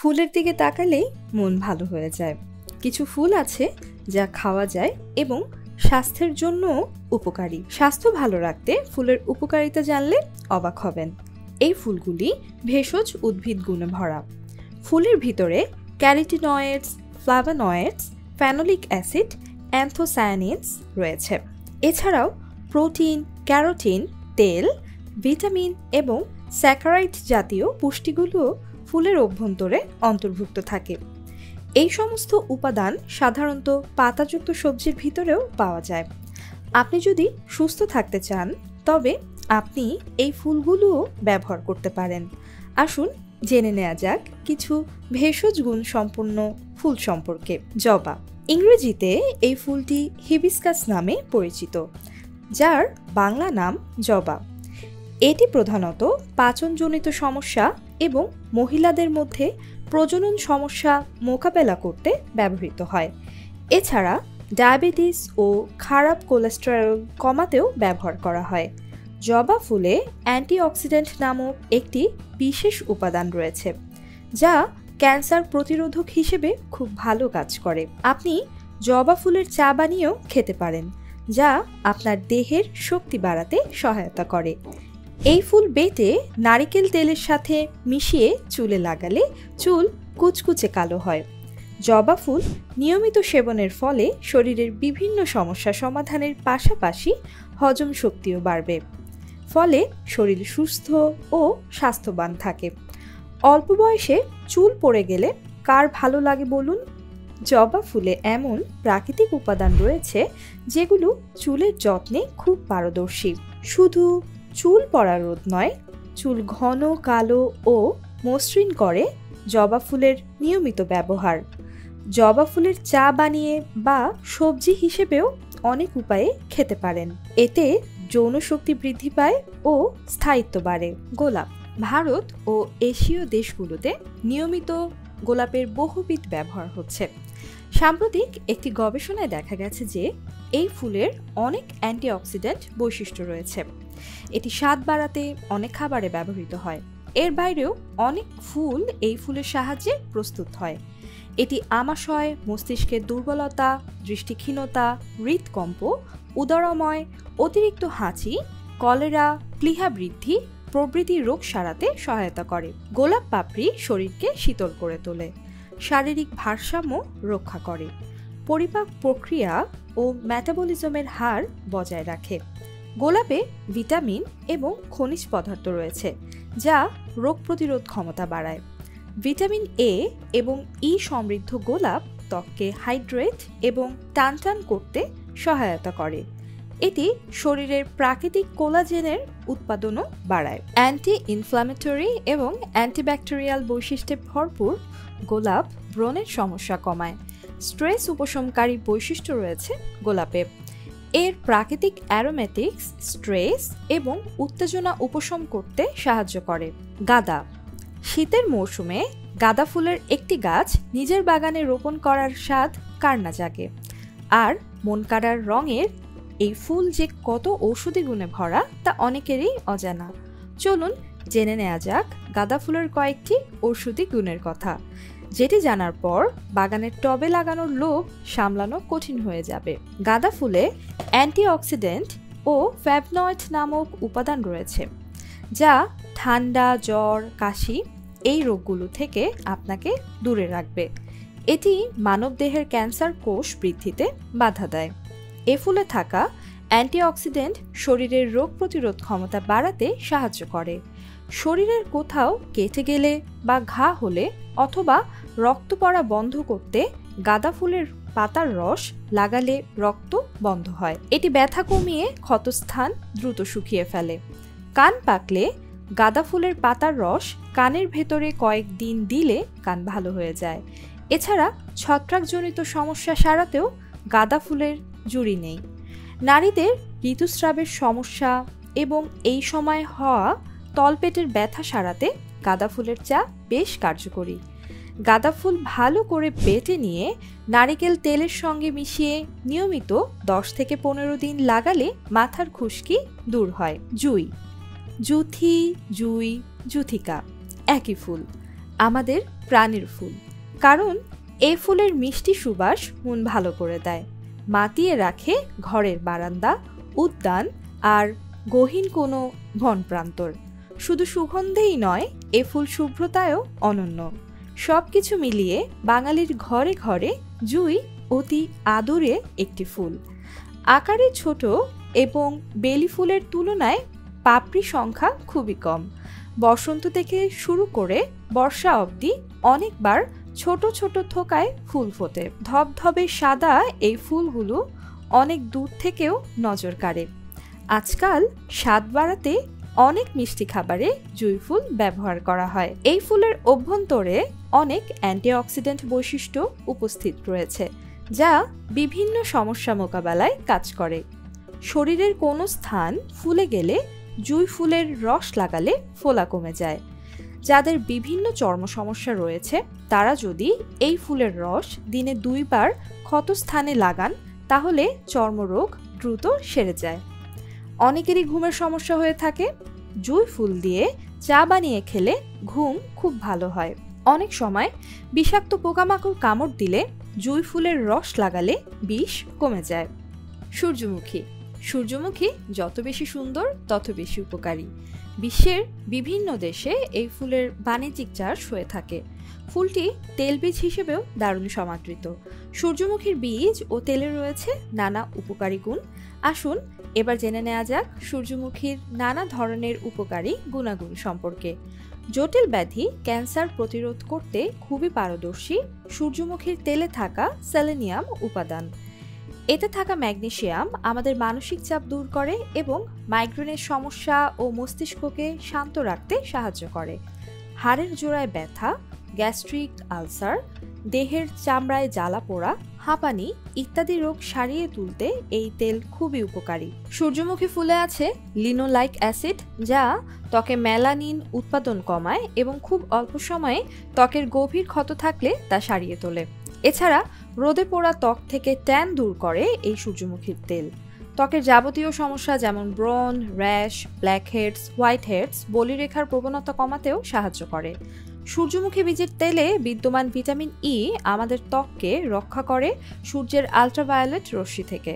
ফুলের দিকে তাকালেই মন ভালো হয়ে যায়। কিছু ফুল আছে যা খাওয়া যায় এবং স্বাস্থ্যের জন্য উপকারী। স্বাস্থ্য ভালো রাখতে ফুলের উপকারিতা জানলে অবাক হবেন। এই ফুলগুলি ভেষজ উদ্ভিদ গুণে ভরা। ফুলের ভিতরে carotenoids, flavonoids, phenolic acid, anthocyanins রয়েছে। এছাড়াও প্রোটিন, ক্যারোটিন, তেল, ভিটামিন এবং স্যাকারাইড জাতীয় পুষ্টিগুলো ফুলের অভ্যন্তরে অন্তর্ভুক্ত থাকে। এই সমস্ত উপাদান সাধারণত পাতাযুক্ত সবজির ভিতরেও পাওয়া যায়। আপনি যদি সুস্থ থাকতে চান তবে আপনি এই ফুলগুলোও ব্যবহার করতে পারেন। আসুন জেনে নেওয়া যাক কিছু ভেষজ গুণ সম্পন্ন ফুল সম্পর্কে। জবা। ইংরেজিতে এই ফুলটি হিবিস্কাস নামে পরিচিত, যার বাংলা নাম জবা। এটি প্রধানত পাচনজনিত সমস্যা এবং মহিলাদের মধ্যে প্রজনন সমস্যা মোকাবেলা করতে ব্যবহৃত হয়। এছাড়া ডায়াবেটিস ও খারাপ কোলেস্টেরল কমাতেও ব্যবহার করা হয়। জবা ফুলে অ্যান্টিঅক্সিডেন্ট নামক একটি বিশেষ উপাদান রয়েছে, যা ক্যান্সার প্রতিরোধক হিসেবে খুব ভালো কাজ করে। আপনি জবা ফুলের চা বানিয়েও খেতে পারেন, যা আপনার দেহের শক্তি বাড়াতে সহায়তা করে। এই ফুল বেটে নারিকেল তেলের সাথে মিশিয়ে চুলে লাগালে চুল কুচকুচে কালো হয়। জবা ফুল নিয়মিত সেবনের ফলে শরীরের বিভিন্ন সমস্যা সমাধানের পাশাপাশি হজম শক্তিও বাড়বে, ফলে শরীর সুস্থ ও স্বাস্থ্যবান থাকে। অল্প বয়সে চুল পড়ে গেলে কার ভালো লাগে বলুন? জবা ফুলে এমন প্রাকৃতিক উপাদান রয়েছে যেগুলো চুলের যত্নে খুব পারদর্শী। শুধু চুল পড়া রোধ নয়, চুল ঘন, কালো ও মসৃণ করে জবা ফুলের নিয়মিত ব্যবহার। জবা ফুলের চা বানিয়ে বা সবজি হিসেবেও অনেক উপায়ে খেতে পারেন। এতে যৌন শক্তি বৃদ্ধি পায় ও স্থায়িত্ব বাড়ে। গোলাপ। ভারত ও এশীয় দেশগুলোতে নিয়মিত গোলাপের বহুবিধ ব্যবহার হচ্ছে। সাম্প্রতিক একটি গবেষণায় দেখা গেছে যে এই ফুলের অনেক অ্যান্টিঅক্সিডেন্ট বৈশিষ্ট্য রয়েছে। এটি স্বাদ বাড়াতে অনেক খাবারে ব্যবহৃত হয়। এর বাইরেও অনেক ফুল এই ফুলের সাহায্যে প্রস্তুত হয়। এটি আমাশয়, মস্তিষ্কের দুর্বলতা, দৃষ্টিক্ষীণতা, হৃদকম্প, উদরময়, অতিরিক্ত হাঁচি, কলেরা, প্লীহা বৃদ্ধি প্রভৃতি রোগ সারাতে সহায়তা করে। গোলাপ পাপড়ি শরীরকে শীতল করে তোলে, শারীরিক ভারসাম্য রক্ষা করে, পরিপাক প্রক্রিয়া ও মেটাবলিজমের হার বজায় রাখে। গোলাপে ভিটামিন এবং খনিজ পদার্থ রয়েছে, যা রোগ প্রতিরোধ ক্ষমতা বাড়ায়। ভিটামিন এ এবং ই সমৃদ্ধ গোলাপ ত্বককে হাইড্রেট এবং টানটান করতে সহায়তা করে। এটি শরীরের প্রাকৃতিক কোলাজেনের উৎপাদনও বাড়ায়। অ্যান্টি ইনফ্ল্যামেটরি এবং অ্যান্টিব্যাকটেরিয়াল বৈশিষ্ট্যে ভরপুর গোলাপ ব্রণের সমস্যা কমায়। স্ট্রেস উপশমকারী বৈশিষ্ট্য রয়েছে গোলাপে। এর প্রাকৃতিক অ্যারোমেটিক্স স্ট্রেস এবং উত্তেজনা উপশম করতে সাহায্য করে। গাঁদা। শীতের মৌসুমে গাঁদা ফুলের একটি গাছ নিজের বাগানে রোপণ করার স্বাদ কার না জাগে। আর মন কাড়ার রঙের এই ফুল যে কত ঔষধি গুণে ভরা তা অনেকেরই অজানা। চলুন জেনে নেওয়া যাক গাঁদা ফুলের কয়েকটি ঔষধি গুণের কথা, যেটি জানার পর বাগানের টবে লাগানোর লোভ সামলানো কঠিন হয়ে যাবে। গাঁদা ফুলে অ্যান্টিঅক্সিডেন্ট ও ফ্ল্যাভোনয়েড নামক উপাদান রয়েছে, যা ঠান্ডা, জ্বর, কাশি এই রোগগুলো থেকে আপনাকে দূরে রাখবে। এটি মানবদেহের ক্যান্সার কোষ বৃদ্ধিতে বাধা দেয়। এ ফুলে থাকা অ্যান্টিঅক্সিডেন্ট শরীরের রোগ প্রতিরোধ ক্ষমতা বাড়াতে সাহায্য করে। শরীরের কোথাও কেটে গেলে বা ঘা হলে অথবা রক্ত পড়া বন্ধ করতে গাঁদা ফুলের পাতার রস লাগালে রক্ত বন্ধ হয়। এটি ব্যথা কমিয়ে ক্ষতস্থান দ্রুত শুকিয়ে ফেলে। কান পাকলে গাঁদা ফুলের পাতার রস কানের ভেতরে কয়েকদিন দিলে কান ভালো হয়ে যায়। এছাড়া ছত্রাকজনিত সমস্যা সারাতেও গাঁদা ফুলের জুড়ি নেই। নারীদের ঋতুস্রাবের সমস্যা এবং এই সময় হওয়া তলপেটের ব্যথা সারাতে গাঁদা ফুলের চা বেশ কার্যকরী। গাঁদা ফুল ভালো করে বেটে নিয়ে নারিকেল তেলের সঙ্গে মিশিয়ে নিয়মিত 10 থেকে 15 দিন লাগালে মাথার খুশকি দূর হয়। জুঁই। জুথি, জুঁই, জুথিকা একই ফুল। আমাদের প্রাণের ফুল, কারণ এই ফুলের মিষ্টি সুবাস মন ভালো করে দেয়, মাতিয়ে রাখে ঘরের বারান্দা, উদ্যান আর গহীন কোনো বনপ্রান্তর। শুধু সুগন্ধেই নয়, এ ফুল শুভ্রতায়ও অনন্য। সবকিছু মিলিয়ে বাঙালির ঘরে ঘরে জুঁই অতি আদরে একটি ফুল। আকারে ছোট এবং বেলি ফুলের তুলনায় পাপড়ি সংখ্যা খুবই কম। বসন্ত থেকে শুরু করে বর্ষা অবধি অনেকবার ছোট ছোট থোকায় ফুল ফোটে। ধবধবে সাদা এই ফুলগুলো অনেক দূর থেকেও নজর কাড়ে। আজকাল স্বাদ বাড়াতে অনেক মিষ্টি খাবারে জুঁই ফুল ব্যবহার করা হয়। এই ফুলের অভ্যন্তরে অনেক অ্যান্টিঅক্সিডেন্ট বৈশিষ্ট্য উপস্থিত রয়েছে, যা বিভিন্ন সমস্যা মোকাবেলায় কাজ করে। শরীরের কোনো স্থান ফুলে গেলে জুঁই ফুলের রস লাগালে ফোলা কমে যায়। যাদের বিভিন্ন চর্ম সমস্যা রয়েছে, তারা যদি এই ফুলের রস দিনে 2 বার ক্ষতস্থানে লাগান, তাহলে চর্মরোগ দ্রুত সেরে যায়। অনেকেরই ঘুমের সমস্যা হয়ে থাকে। জুঁই ফুল দিয়ে চা বানিয়ে খেলে ঘুম খুব ভালো হয়। অনেক সময় বিষাক্ত পোকামাকড় কামড় দিলে জুঁই ফুলের রস লাগালে বিষ কমে যায়। সূর্যমুখী। সূর্যমুখী যত বেশি সুন্দর তত বেশি উপকারী। বিশ্বের বিভিন্ন দেশে এই ফুলের বাণিজ্যিক চাষ হয়ে থাকে। ফুলটি তেলবীজ হিসেবেও দারুণ সমাদৃত। সূর্যমুখীর বীজ ও তেলে রয়েছে নানা উপকারী গুণ। আসুন এবার জেনে নেওয়া যাক সূর্যমুখীর নানা ধরনের উপকারী গুণাগুণ সম্পর্কে। জটিল ব্যাধি ক্যান্সার প্রতিরোধ করতে খুবই পারদর্শী সূর্যমুখীর তেলে থাকা সেলেনিয়াম উপাদান। এতে থাকা ম্যাগনেসিয়াম আমাদের মানসিক চাপ দূর করে এবং মাইগ্রেনের সমস্যা ও মস্তিষ্ককে শান্ত রাখতে সাহায্য করে। হাড়ের জোড়ায় ব্যথা, গ্যাস্ট্রিক আলসার, দেহের চামড়ায় জ্বালা পোড়া, হাঁপানি ইত্যাদি রোগ সারিয়ে তুলতে এই তেল খুবই উপকারী। সূর্যমুখী ফুলে আছে লিনোলাইক অ্যাসিড, যা ত্বকে মেলানিন উৎপাদন কমায় এবং খুব অল্প সময়ে ত্বকের গভীর ক্ষত থাকলে তা সারিয়ে তোলে। এছাড়া রোদে পোড়া ত্বক থেকে ট্যান দূর করে এই সূর্যমুখীর তেল। ত্বকের যাবতীয় সমস্যা যেমন ব্রণ, rash, blackheads, whiteheads, বলিরেখার প্রবণতা কমাতেও সাহায্য করে। সূর্যমুখী বীজের তেলে বিদ্যমান ভিটামিন ই আমাদের ত্বককে রক্ষা করে সূর্যের আল্ট্রাভায়োলেট রশ্মি থেকে।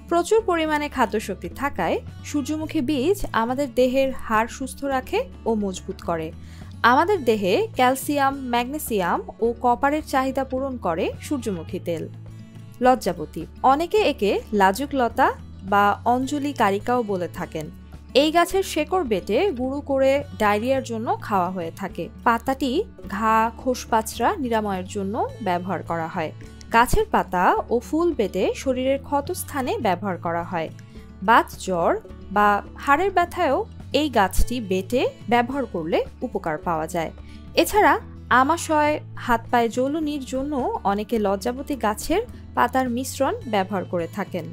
প্রচুর পরিমাণে খাদ্যশক্তি থাকায় সূর্যমুখী বীজ আমাদের দেহের হাড় সুস্থ রাখে ও মজবুত করে। আমাদের দেহে ক্যালসিয়াম, ম্যাগনেসিয়াম ও কপারের চাহিদা পূরণ করে সূর্যমুখী তেল। লজ্জাবতী। অনেকে একে লাজুক লতা বা অঞ্জলি কারিকাও বলে থাকেন। এই গাছের শেকড় বেটে গুঁড়ো করে ডায়রিয়ার জন্য খাওয়া হয়ে থাকে। পাতাটি ঘা, খোসপাচড়া নিরাময়ের জন্য ব্যবহার করা হয়। গাছের পাতা ও ফুল বেটে শরীরের ক্ষতস্থানে ব্যবহার করা হয়। বাত জ্বর বা হাড়ের ব্যথায়ও এই গাছটি বেটে ব্যবহার করলে উপকার পাওয়া যায়। এছাড়া আমাশয়, হাত পায়ে জ্বলুনির জন্য অনেকে লজ্জাবতী গাছের পাতার মিশ্রণ ব্যবহার করে থাকেন।